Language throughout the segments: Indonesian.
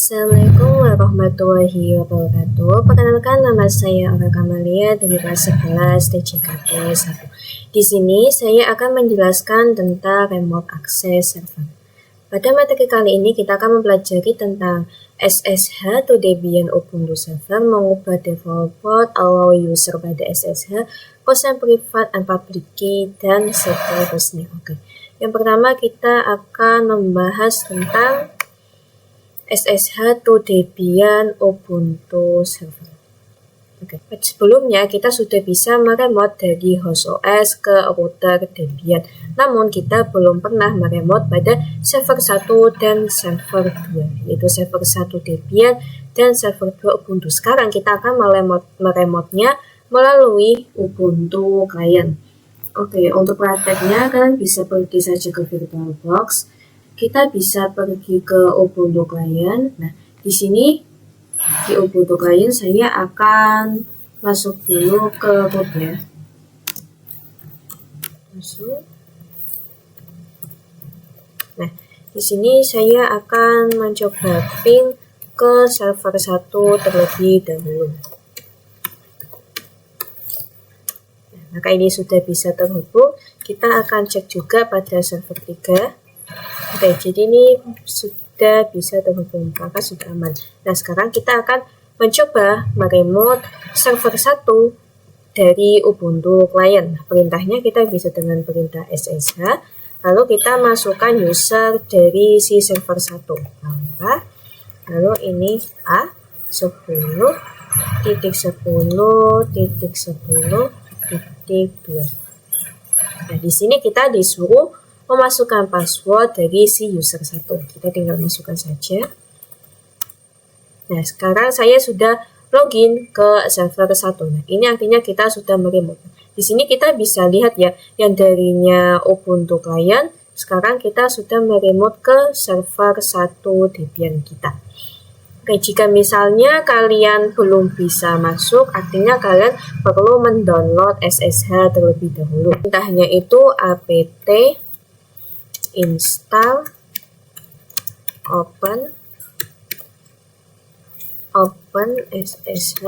Assalamualaikum warahmatullahi wabarakatuh. Perkenalkan, nama saya Aura Kamalia dari kelas 11 TJKT 1. Di sini saya akan menjelaskan tentang remote access server. Pada materi kali ini kita akan mempelajari tentang SSH to Debian Ubuntu Server, mengubah default port, allow user pada SSH, kosan privat and public key, dan seterusnya. Oke. Yang pertama kita akan membahas tentang SSH to Debian Ubuntu Server. Oke. Sebelumnya kita sudah bisa meremote dari host OS ke router Debian. Namun kita belum pernah meremote pada server 1 dan server 2, yaitu server 1 Debian dan server 2 Ubuntu. Sekarang kita akan meremote-nya melalui Ubuntu Client. Oke, untuk prakteknya kalian bisa pergi saja ke VirtualBox. Kita bisa pergi ke Ubuntu Client. Nah, di sini di Ubuntu Client saya akan masuk dulu ke root ya. Masuk. Nah, di sini saya akan mencoba ping ke server 1 terlebih dahulu. Nah, maka ini sudah bisa terhubung. Kita akan cek juga pada server 3. Oke, jadi ini sudah bisa terhubung, maka sudah aman. Nah, sekarang kita akan mencoba meremote server 1 dari Ubuntu Client. Perintahnya kita bisa dengan perintah SSH, lalu kita masukkan user dari si server 1. Lalu ini A 10.10.10.2. Nah, di sini kita disuruh memasukkan password dari si user 1. Kita tinggal masukkan saja. Nah, sekarang saya sudah login ke server 1. Nah, ini artinya kita sudah meremote. Di sini kita bisa lihat ya, yang darinya Ubuntu Client, sekarang kita sudah meremote ke server 1 Debian kita. Oke, jika misalnya kalian belum bisa masuk, artinya kalian perlu mendownload SSH terlebih dahulu. Perintahnya itu apt install open SSH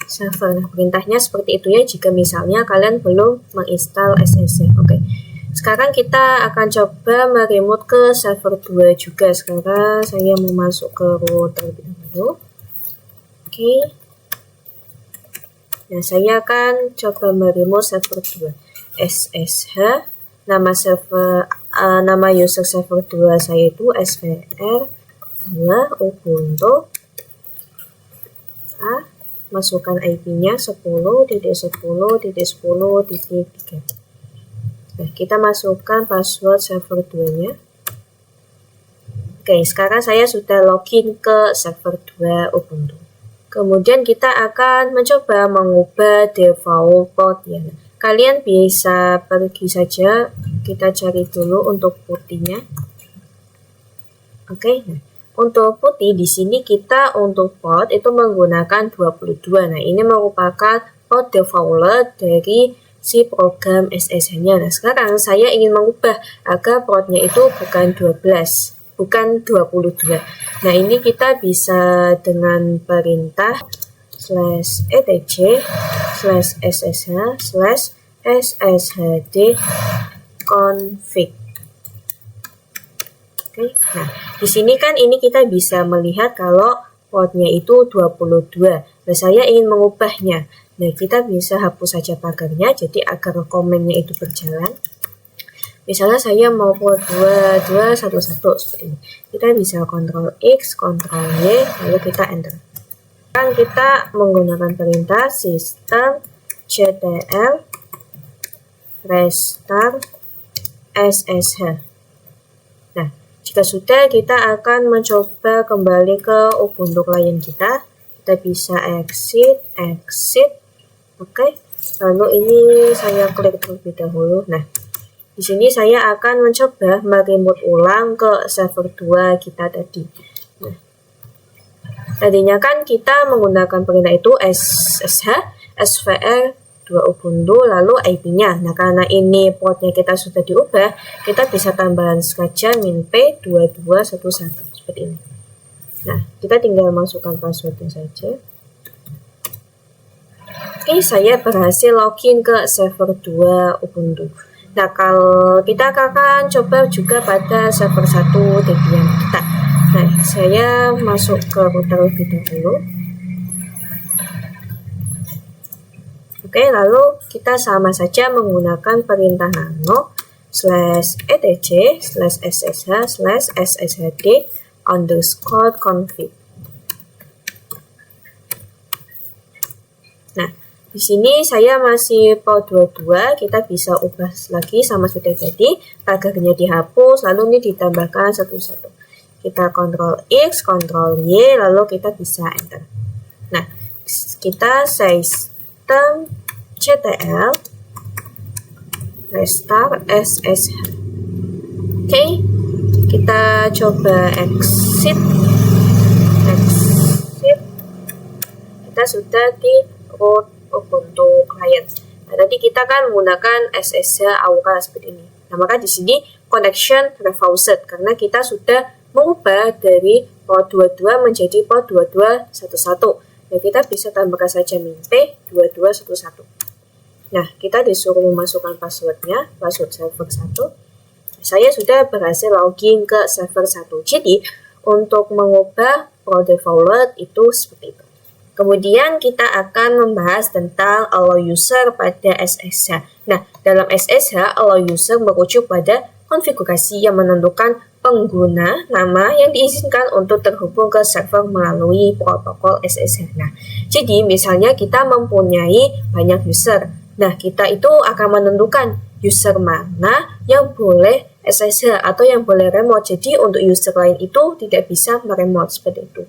server. Nah, perintahnya seperti itu ya jika misalnya kalian belum menginstal SSH. Oke. Sekarang kita akan coba meremote ke server 2 juga. Sekarang saya mau masuk ke root terlebih dahulu. Oke. Nah, saya akan coba meremote server 2. SSH, nama user server 2 saya itu svr2 Ubuntu. Masukkan IP-nya 10.10.10.3. Nah, kita masukkan password server 2-nya. Oke, sekarang saya sudah login ke server 2 Ubuntu. Kemudian kita akan mencoba mengubah default port ya. Kalian bisa pergi saja, kita cari dulu untuk putihnya. Oke, nah, untuk putih di sini kita untuk port itu menggunakan 22. Nah, ini merupakan port default dari si program SSH-nya. Nah, sekarang saya ingin mengubah agar portnya itu bukan 12, bukan 22. Nah, ini kita bisa dengan perintah /etc/ssh/sshd-config. Oke, nah di sini kan ini kita bisa melihat kalau portnya itu 22. Nah, saya ingin mengubahnya. Nah, kita bisa hapus saja pagarnya jadi agar komennya itu berjalan. Misalnya saya mau port 2211 seperti ini. Kita bisa Ctrl X, Ctrl Y, lalu kita enter. Sekarang kita menggunakan perintah systemctl restart SSH. Nah, jika sudah, kita akan mencoba kembali ke Ubuntu Client kita. Kita bisa exit. Oke. Lalu ini saya klik terlebih dahulu. Nah, di sini saya akan mencoba meremote ulang ke server 2 kita tadi. Nah, tadinya kan kita menggunakan perintah itu SSH svr2 Ubuntu lalu IP-nya. Nah, karena ini portnya kita sudah diubah, kita bisa tambahan saja min p2211 seperti ini. Nah, kita tinggal masukkan passwordnya saja. Oke, saya berhasil login ke server 2 Ubuntu. Nah, kalau kita akan coba juga pada server 1 Debian kita. Nah, saya masuk ke router lebih dahulu. Oke, lalu kita sama saja menggunakan perintah nano /etc/ssh/sshd_config. Nah, di sini saya masih port 22, kita bisa ubah lagi sama sudah tadi, pagarnya dihapus, lalu ini ditambahkan satu-satu. Kita Ctrl X, Ctrl Y, lalu kita bisa enter. Nah, kita systemctl restart SSH. Oke, kita coba exit. Kita sudah di root Ubuntu client. Nah, tadi kita kan menggunakan SSH Aura seperti ini. Nah, maka di sini connection revoused karena kita sudah mengubah dari port 22 menjadi port 2211. Nah, kita bisa tambahkan saja min_p 2211. Nah, kita disuruh memasukkan passwordnya, password server 1. Saya sudah berhasil login ke server 1. Jadi, untuk mengubah port default itu seperti itu. Kemudian kita akan membahas tentang allow user pada SSH. Nah, dalam SSH, allow user merujuk pada konfigurasi yang menentukan pengguna nama yang diizinkan untuk terhubung ke server melalui protokol SSH. Nah, jadi misalnya kita mempunyai banyak user. Nah, kita itu akan menentukan user mana yang boleh SSH atau yang boleh remote. Jadi, untuk user lain itu tidak bisa meremote seperti itu.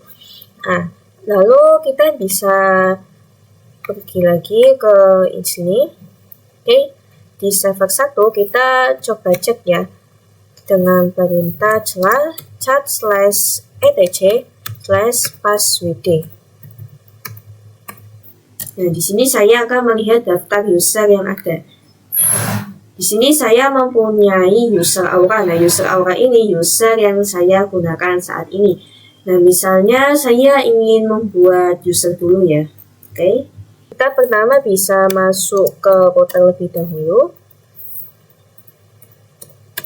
Nah, lalu kita bisa pergi lagi ke sini. Oke, di server 1 kita coba cek ya dengan perintah /etc/passwd. Nah, di sini saya akan melihat daftar user yang ada. Di sini saya mempunyai user Aura. Nah, user Aura ini user yang saya gunakan saat ini. Nah, misalnya saya ingin membuat user dulu ya. Oke. Kita pertama bisa masuk ke router lebih dahulu.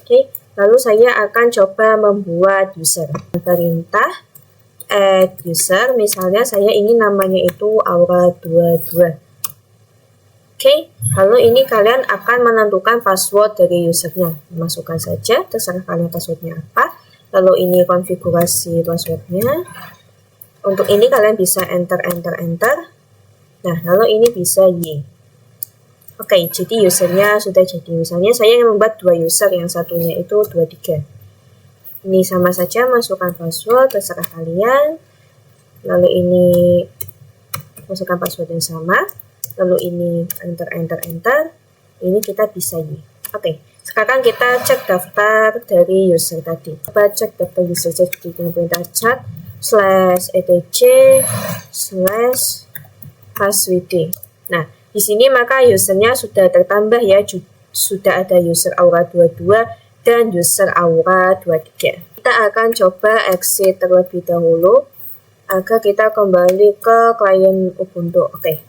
Oke, lalu saya akan coba membuat user. Perintah add user, misalnya saya ingin namanya itu Aura22. Oke, lalu ini kalian akan menentukan password dari usernya. Masukkan saja, terserah kalian passwordnya apa. Lalu ini konfigurasi passwordnya. Untuk ini kalian bisa enter. Nah, lalu ini bisa Y. Oke, jadi usernya sudah jadi. Misalnya saya ingin membuat 2 user, yang satunya itu 23. Ini sama saja masukkan password, terserah kalian. Lalu ini masukkan password yang sama. Lalu ini enter. Ini kita bisa Y. Oke, sekarang kita cek daftar dari user tadi. Coba cek daftar user jadi dengan perintah /etc/passwd. Nah, di sini maka usernya sudah tertambah ya, sudah ada user Aura22 dan user Aura23. Kita akan coba exit terlebih dahulu agar kita kembali ke klien Ubuntu. Oke,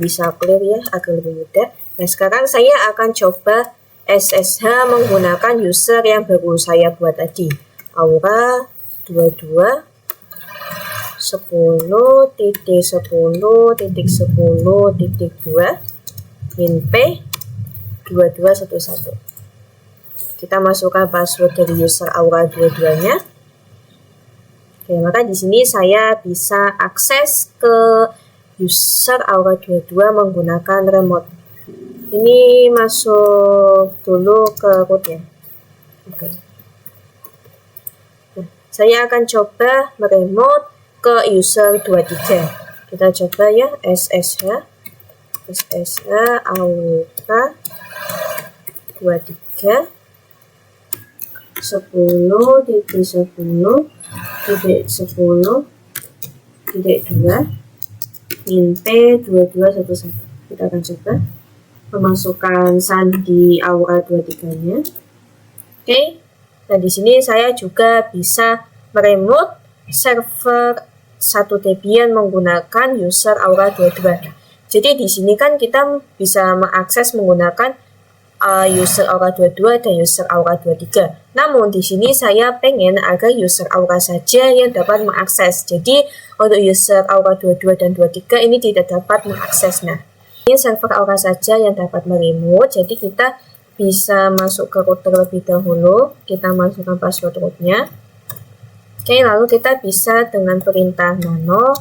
bisa clear ya agar lebih mudah. Nah, sekarang saya akan coba SSH menggunakan user yang baru saya buat tadi, Aura22 10.10.10.2 min_p 2211. Kita masukkan password dari user Aura22-nya. Oke, maka di sini saya bisa akses ke user Aura22 menggunakan remote. Ini masuk dulu ke root ya. Oke. Nah, saya akan coba meremote ke user 23. Kita coba ya SSH Aura 23 10.10.10.2 min_p 2211. Kita akan coba memasukkan sandi Aura23-nya. Oke. Nah, di sini saya juga bisa meremote server 1 Debian menggunakan user Aura 22. Jadi di sini kan kita bisa mengakses menggunakan user Aura 22 dan user Aura 23. Namun di sini saya pengen agar user Aura saja yang dapat mengakses. Jadi untuk user Aura 22 dan 23 ini tidak dapat mengakses. Nah, ini server Aura saja yang dapat meremote. Jadi kita bisa masuk ke root terlebih dahulu. Kita masukkan password rootnya. Oke, lalu kita bisa dengan perintah nano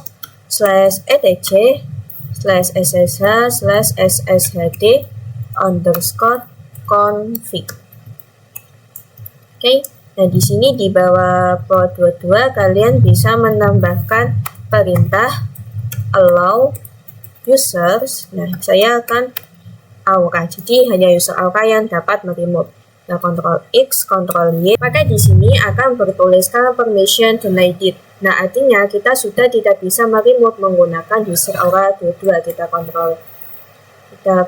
/etc/ssh/sshd_config. Oke, nah di sini di bawah port 22 kalian bisa menambahkan perintah allow users. Nah, saya akan Aura, jadi hanya user Aura yang dapat meremote. Nah, Ctrl X, Ctrl Y, maka di sini akan bertuliskan permission denied. Nah, artinya kita sudah tidak bisa meremote menggunakan user Aura 22. Kita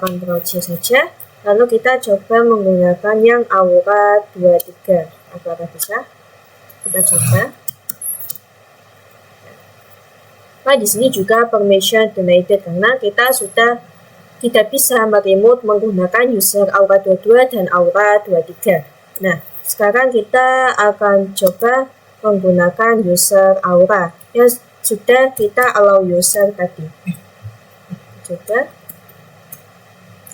Ctrl C saja. Lalu kita coba menggunakan yang Aura 23. Apakah bisa? Kita coba. Nah, di sini juga permission denied karena kita sudah tidak bisa meremote menggunakan user Aura 22 dan Aura 23. Nah, sekarang kita akan coba menggunakan user Aura yang sudah kita allow user tadi. Coba.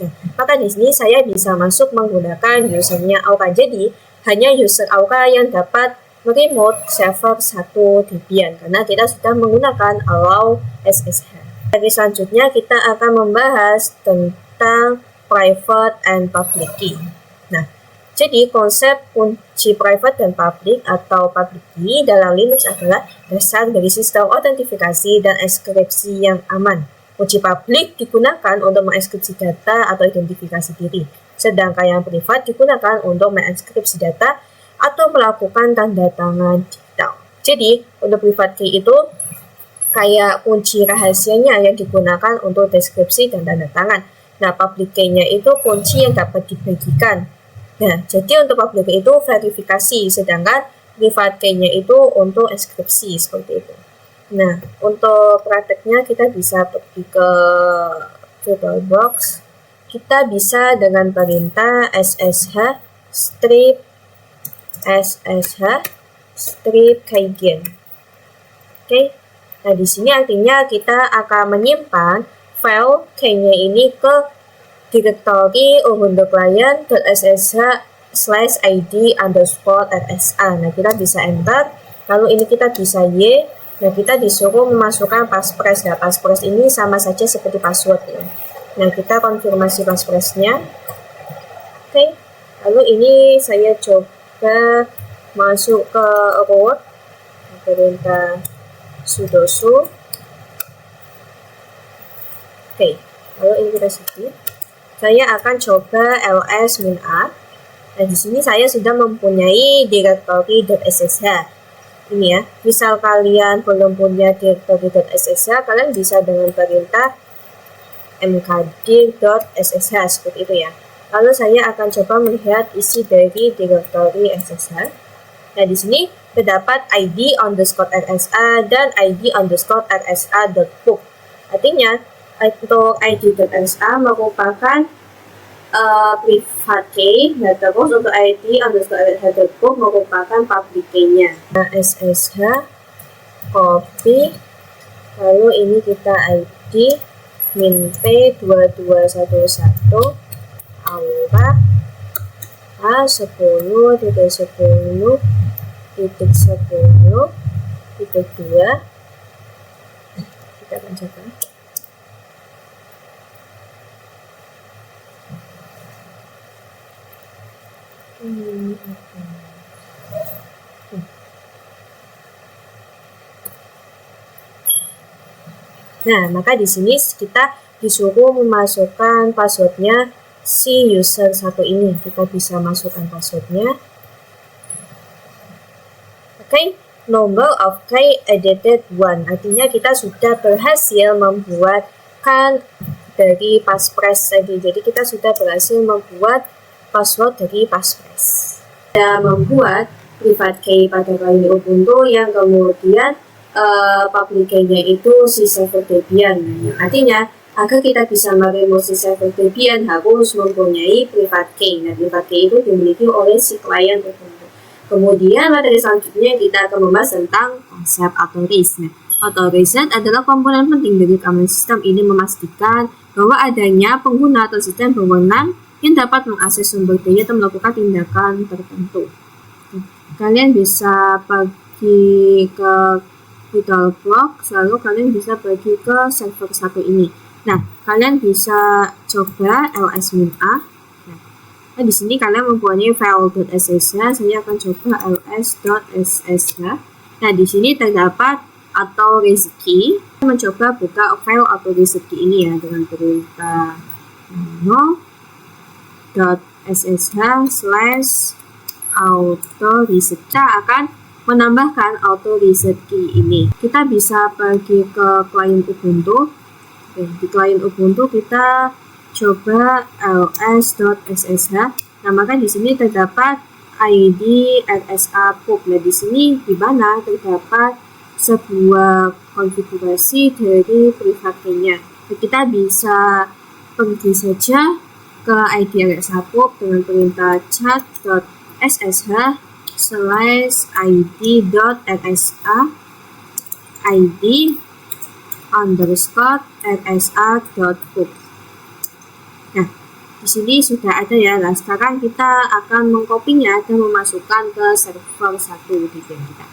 Nah, maka di sini saya bisa masuk menggunakan usernya Aura. Jadi, hanya user Aura yang dapat meremote server 1 Debian karena kita sudah menggunakan allow SSH. Dari selanjutnya kita akan membahas tentang private and public key. Nah, jadi konsep kunci private dan public atau public key dalam Linux adalah dasar dari sistem autentifikasi dan enkripsi yang aman. Kunci public digunakan untuk mengenkripsi data atau identifikasi diri, sedangkan yang privat digunakan untuk mengenkripsi data atau melakukan tanda tangan digital. Jadi, untuk private key itu kayak kunci rahasianya yang digunakan untuk deskripsi dan tanda tangan. Nah, public key-nya itu kunci yang dapat dibagikan. Nah, jadi untuk public key itu verifikasi, sedangkan private key-nya itu untuk enkripsi, seperti itu. Nah, untuk prakteknya kita bisa pergi ke VirtualBox. Kita bisa dengan perintah ssh keygen. Oke. Nah, di sini artinya kita akan menyimpan file key-nya ini ke direktori ubuntu client.ssh/id_rsa. Nah, kita bisa enter. Lalu ini kita bisa y. Nah, kita disuruh memasukkan passphrase. Nah, passphrase ini sama saja seperti password ya. Nah, kita konfirmasi passphrase-nya. Oke. Lalu ini saya coba masuk ke root. Perintah sudo su. Oke, lalu ini kita skip. Saya akan coba ls-a. Nah, di sini saya sudah mempunyai directory.ssh. Ini ya. Misal kalian belum punya directory.ssh, kalian bisa dengan perintah mkdir.ssh seperti itu ya. Lalu saya akan coba melihat isi dari directory ssh. Nah, di sini terdapat id_rsa dan id_rsa.book. Artinya, untuk id.rsa merupakan private key, nah terus untuk id_rsa.book merupakan public key-nya. Nah, ssh, copy, lalu ini kita id -p2211 Aura A10.10.10.2. Kita akan coba. Nah, maka di sini kita disuruh memasukkan passwordnya si user satu ini. Kita bisa masukkan passwordnya. Oke, number of key edited 1. Artinya kita sudah berhasil membuatkan dari passphrase tadi. Jadi kita sudah berhasil membuat password dari passphrase. Dan membuat private key pada klien Ubuntu yang kemudian public key-nya itu si server Debian. Nah, artinya agar kita bisa meremote si server Debian harus mempunyai private key. Nah, private key itu dimiliki oleh si klien tertentu. Kemudian materi selanjutnya kita akan membahas tentang konsep authorize. Nah, authorize adalah komponen penting dari keamanan sistem. Ini memastikan bahwa adanya pengguna atau sistem berwenang yang dapat mengakses sumber daya atau melakukan tindakan tertentu. Kalian bisa pergi ke VirtualBox, lalu kalian bisa pergi ke server satu ini. Nah, kalian bisa coba ls-a. Nah, di sini kalian mempunyai file.sh. Saya akan coba ls.sh. Nah, di sini terdapat authorize key. Saya mencoba buka file authorize key ini ya dengan perintah no.ssh/authorize. Kita akan menambahkan authorize key ini. Kita bisa pergi ke klien Ubuntu. Di klien Ubuntu kita coba ls.ssh. Nah, maka di sini terdapat ID rsa pub. Nah, di sini di mana terdapat sebuah konfigurasi dari private key-nya. Nah, kita bisa pergi saja ke ID rsa pub dengan perintah chat.ssh/id.rsa id_rsa.pub. Nah, di sini sudah ada ya. Nah, sekarang kita akan mengkopinya dan memasukkan ke server 1 Debian kita.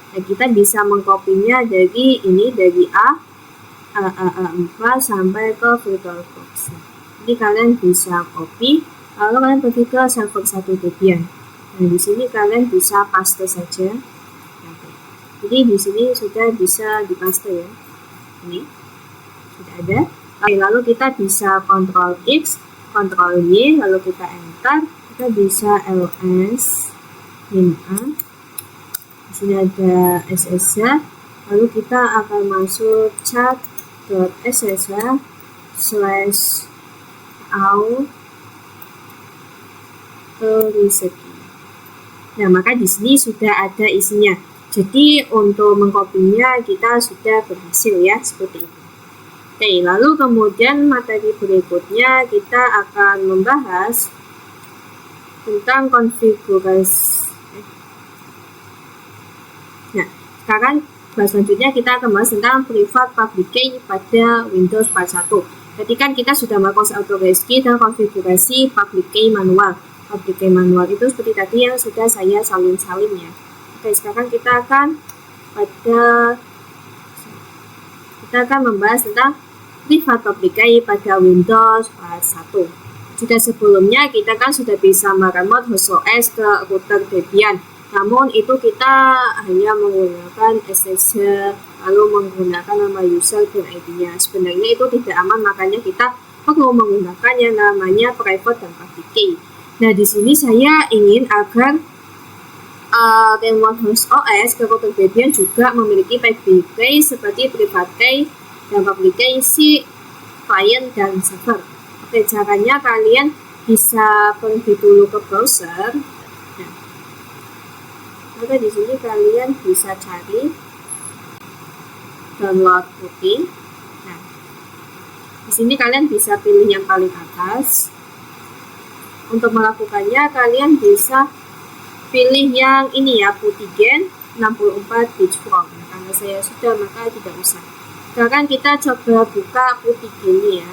Nah, kita bisa mengkopinya dari ini, dari A4 sampai ke VirtualBox. Jadi kalian bisa copy, lalu kalian pergi ke server 1 Debian. Nah, di sini kalian bisa paste saja. Jadi di sini sudah bisa dipaste ya. Ini sudah ada. Lalu kita bisa Ctrl X, Ctrl Y, lalu kita enter. Kita bisa ls -a. Di sini ada SSH. Lalu kita akan masuk chat.ssh/authorize. Nah, maka di sini sudah ada isinya. Jadi untuk mengkopinya kita sudah berhasil ya, seperti itu. Oke, lalu kemudian materi berikutnya kita akan membahas tentang konfigurasi. Nah, sekarang selanjutnya kita akan membahas tentang private public key pada Windows Part 1. Tadi kan kita sudah melakukan authorize key dan konfigurasi public key manual. Public key manual itu seperti tadi yang sudah saya salin-salin ya. Oke, sekarang kita akan membahas tentang private public key pada Windows Part 1. Jika sebelumnya kita kan sudah bisa meremote host OS ke router Debian, namun itu kita hanya menggunakan SSH lalu menggunakan nama user dan ID-nya. Sebenarnya itu tidak aman, makanya kita perlu menggunakan yang namanya private dan public key. Nah, di sini saya ingin agar remote host OS ke router Debian juga memiliki public key seperti private key dan public key si client dan server. Oke, caranya kalian bisa pergi dulu ke browser. Nah, maka di sini kalian bisa cari download cookie. Nah, di sini kalian bisa pilih yang paling atas. Untuk melakukannya kalian bisa pilih yang ini ya, Puttigen 64 bit from. Nah, karena saya sudah, maka tidak usah. Sekarang kita coba buka Puttigen ya.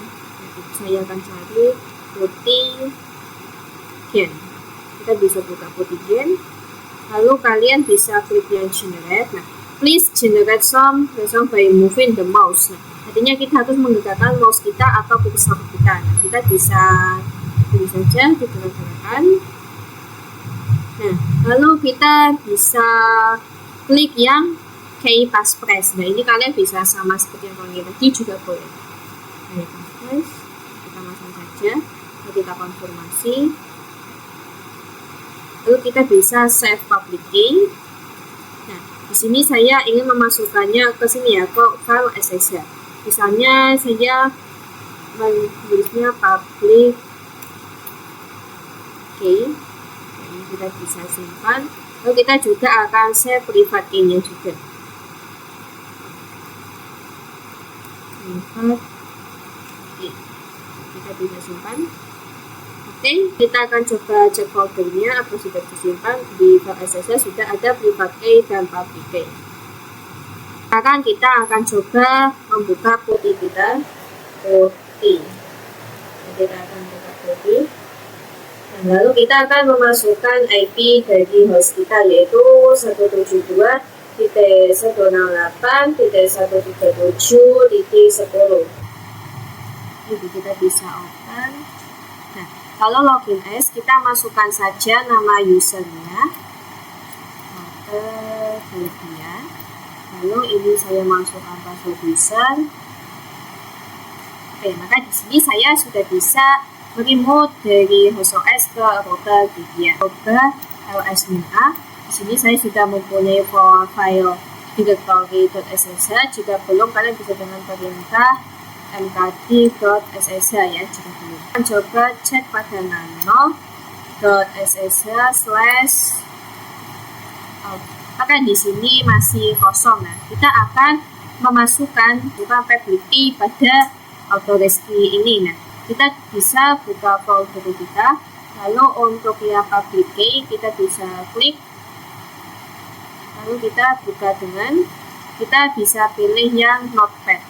Saya akan cari Puttigen. Kita bisa buka Puttigen. Lalu kalian bisa klik yang generate. Nah, please generate some result by moving the mouse. Nah, artinya kita harus menggerakkan mouse kita atau kursor kita. Nah, kita bisa pilih saja digerak-gerakan. Nah, lalu kita bisa klik yang key passphrase. Nah, ini kalian bisa sama seperti yang kalian tadi juga boleh. Key passphrase, kita masang saja, lalu kita konfirmasi. Lalu kita bisa save public key. Nah, di sini saya ingin memasukkannya ke sini ya, ke file SSH. Misalnya saya menulisnya public key. Ini kita bisa simpan. Lalu kita juga akan save private key-nya juga. Private key. Kita bisa simpan. Oke, kita akan coba cek foldernya apakah sudah disimpan. Di file SSH sudah ada private key dan public key. Sekarang kita akan coba membuka PuTTY kita. PuTTY. Kita akan buka PuTTY. Nah, lalu kita akan memasukkan IP dari host kita, yaitu 172.168.137.10. Jadi kita bisa open. Nah, kalau login as, kita masukkan saja nama usernya, lalu ini saya masukkan password user. Oke, maka di sini saya sudah bisa meremote dari hostOS ke router Debian. Router ls-a. Di sini saya sudah mempunyai file directory.ssh. Jika belum, kalian bisa dengan perintah mkd.ssh ya. Jika belum, coba cek pada nano.ssh/. Maka di sini masih kosong. Nah, kita akan memasukkan public key pada authority ini. Nah, kita bisa buka folder kita, lalu untuk yang public key kita bisa klik, lalu kita buka dengan, kita bisa pilih yang notepad.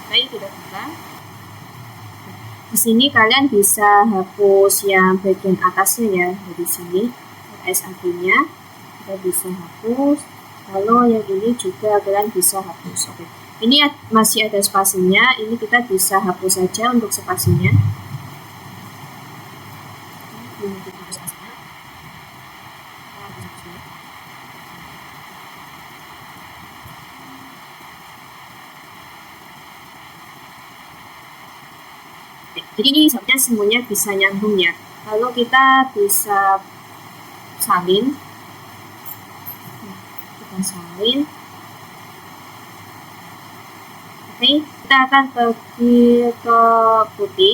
Oke, kita buka. Di sini kalian bisa hapus yang bagian atasnya ya, dari sini SAP-nya kita bisa hapus, lalu yang ini juga kalian bisa hapus. Oke. Ini masih ada spasinya, ini kita bisa hapus saja untuk spasinya. Jadi ini semuanya bisa nyambung ya. Lalu kita bisa salin. Oke, kita akan pergi ke PuTTY.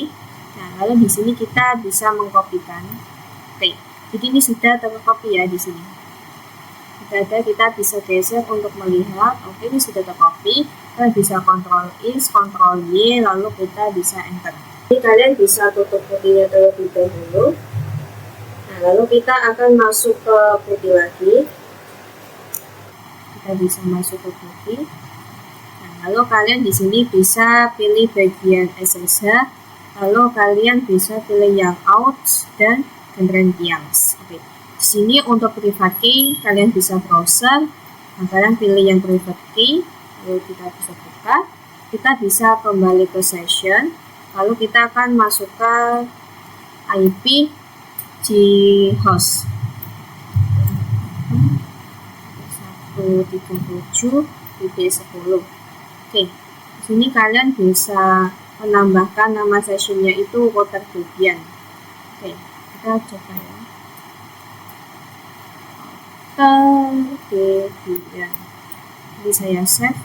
Nah, lalu di sini kita bisa mengkopikan. Oke, jadi ini sudah tercopy ya di sini. Kita bisa geser untuk melihat. Oke, ini sudah tercopy. Kita bisa Ctrl+, Ctrl+Y, lalu kita bisa enter. Jadi kalian bisa tutup PuTTY-nya terlebih dahulu. Nah, lalu kita akan masuk ke PuTTY lagi. Kita bisa masuk ke PuTTY. Lalu kalian di sini bisa pilih bagian SSH, lalu kalian bisa pilih yang out dan gradients. Oke. Di sini untuk private key kalian bisa browser. Nah, kalian pilih yang private key, lalu kita bisa buka. Kita bisa kembali ke session, lalu kita akan masukkan IP di host 137.10. Oke, di sini kalian bisa menambahkan nama sessionnya itu router Debian. Oke, kita coba ya. Router Debian. Ini saya save.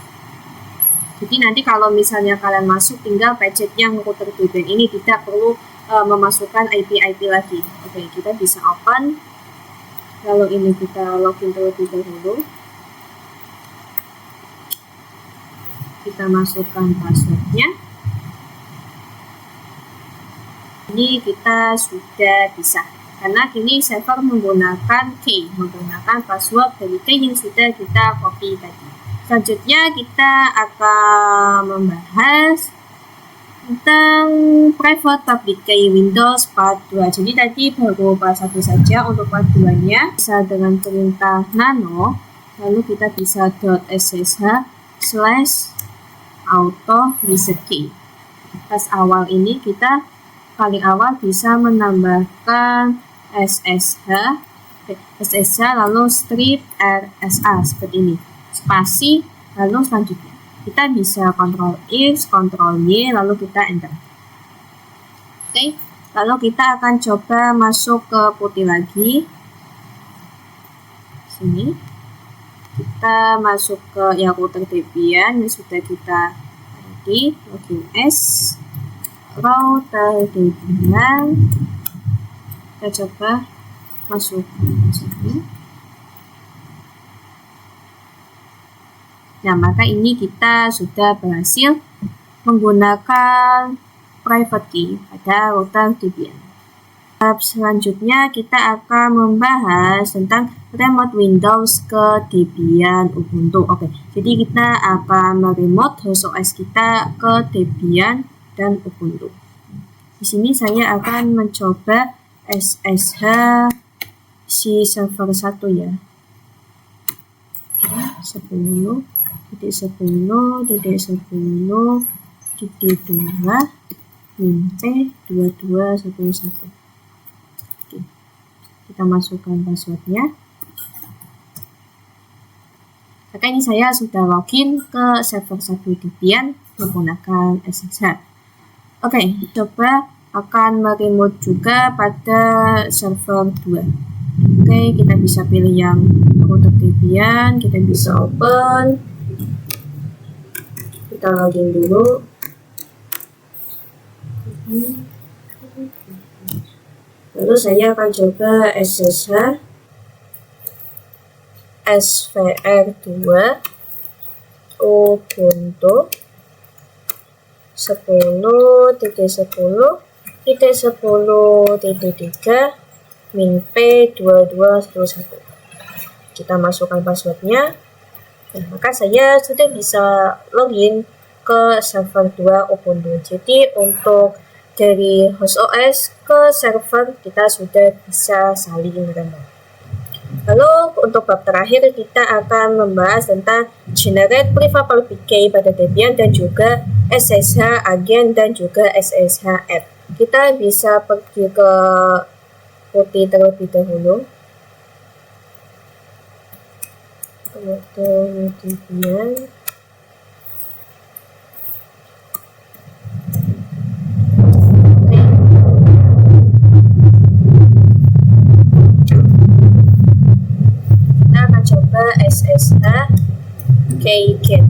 Jadi nanti kalau misalnya kalian masuk, tinggal pencet yang router Debian ini, tidak perlu memasukkan IP lagi. Oke, kita bisa open. Lalu ini kita login terlebih dahulu. Kita masukkan passwordnya. Ini kita sudah bisa, karena kini server menggunakan password dari key yang sudah kita copy tadi. Selanjutnya kita akan membahas tentang private public key Windows part 2. Jadi tadi baru part 1 saja, untuk part 2-nya bisa dengan perintah nano, lalu kita bisa .ssh/auto reset key. Pas awal ini kita paling awal bisa menambahkan SSH lalu strip RSA seperti ini, spasi, lalu selanjutnya kita bisa Ctrl+, Ctrl+Y, lalu kita enter. Oke, lalu kita akan coba masuk ke PuTTY lagi. Sini kita masuk ke yang router Debian yang sudah kita tadi, login as router Debian. Kita coba masuk ke sini. Nah, maka ini kita sudah berhasil menggunakan private key pada router Debian. Selanjutnya kita akan membahas tentang remote Windows ke Debian Ubuntu. Oke, jadi kita akan meremote host OS kita ke Debian dan Ubuntu. Di sini saya akan mencoba SSH si server 1 ya. 10.10.10.2 min-p2211. Kita masukkan passwordnya. Maka ini saya sudah login ke server 1 Debian menggunakan SSH. Oke, coba akan meremote juga pada server 2. Oke, kita bisa pilih yang router Debian, kita bisa open. Kita login dulu. Lalu saya akan coba SSH svr2 ubuntu 10.10.10.3 min-p2211. Kita masukkan passwordnya. Nah, maka saya sudah bisa login ke server 2 Ubuntu. Jadi untuk dari host OS ke server kita sudah bisa saling remote. Lalu untuk bab terakhir kita akan membahas tentang generate private key pada Debian dan juga SSH agent dan juga SSH add. Kita bisa pergi ke putih terlebih dahulu. Kemudian SSH keygen.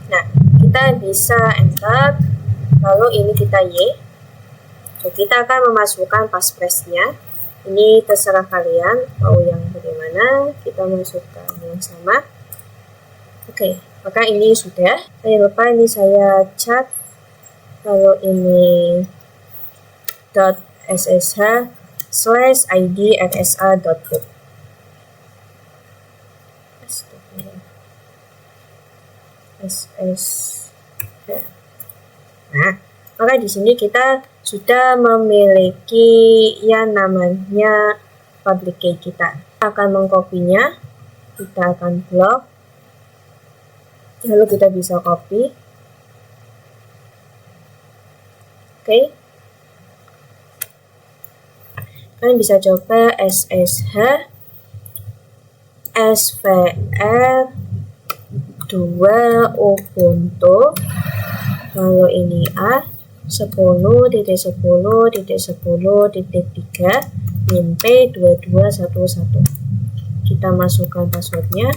Nah, kita bisa enter, lalu ini kita Y. So, kita akan memasukkan passphrase-nya. Ini terserah kalian mau yang bagaimana. Kita masukkan yang sama. Oke, maka ini sudah. Jangan lupa ini saya cat. Lalu ini .ssh/id rsa.book. Nah, maka di sini kita sudah memiliki yang namanya public key kita. Kita akan mengkopinya, kita akan blok, lalu kita bisa copy. Oke. Kalian bisa coba SSH svr2 ubuntu, lalu ini A 10.10.10.3 min-p2211. Kita masukkan passwordnya.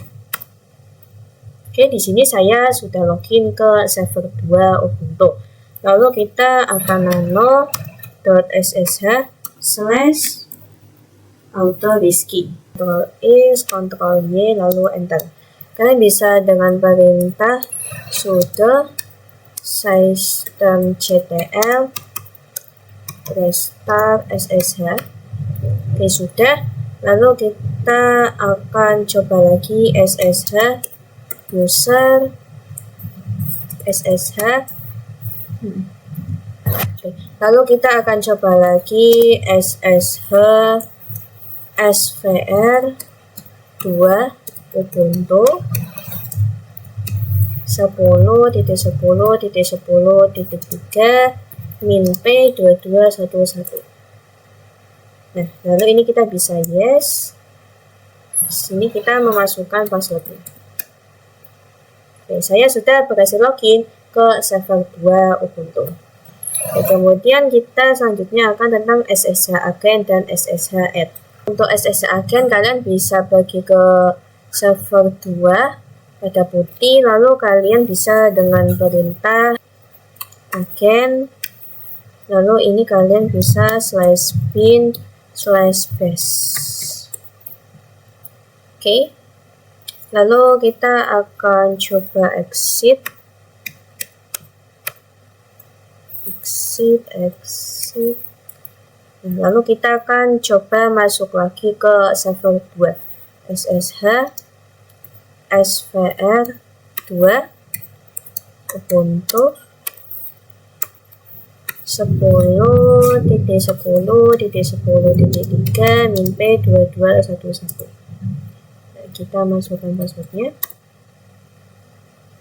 Oke, di sini saya sudah login ke server 2 Ubuntu. Lalu kita akan nano.ssh/auto-risky. Ctrl X, Ctrl Y, lalu enter. Kalian bisa dengan perintah sudo systemctl restart SSH. Oke, sudah. Lalu kita akan coba lagi SSH user SSH. Oke. Lalu kita akan coba lagi SSH svr2 ubuntu 10.10.10.3 min-p2211. Nah, lalu ini kita bisa yes. Di sini kita memasukkan passwordnya. Oke, saya sudah berhasil login ke server 2 Ubuntu. Oke, kemudian kita selanjutnya akan tentang SSH agent dan SSH add. Untuk SSH agent kalian bisa pergi ke server 2 pada putih, lalu kalian bisa dengan perintah agent, lalu ini kalian bisa /bin/bash. Oke, Lalu kita akan coba exit. Nah, lalu kita akan coba masuk lagi ke server 2. SSH SVR 2 Ubuntu 10.10.10.3 min-p2211. Nah, kita masukkan passwordnya.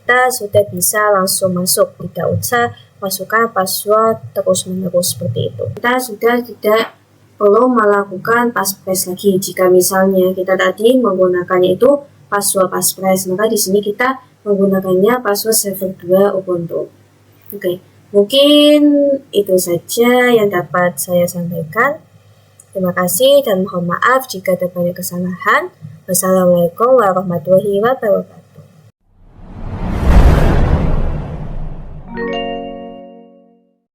Kita sudah bisa langsung masuk, tidak usah masukkan password terus-menerus seperti itu. Kita sudah tidak perlu melakukan passphrase lagi. Jika misalnya kita tadi menggunakannya itu password passphrase, maka di sini kita menggunakannya password server 2 Ubuntu. Oke, mungkin itu saja yang dapat saya sampaikan. Terima kasih dan mohon maaf jika terdapat kesalahan. Wassalamualaikum warahmatullahi wabarakatuh.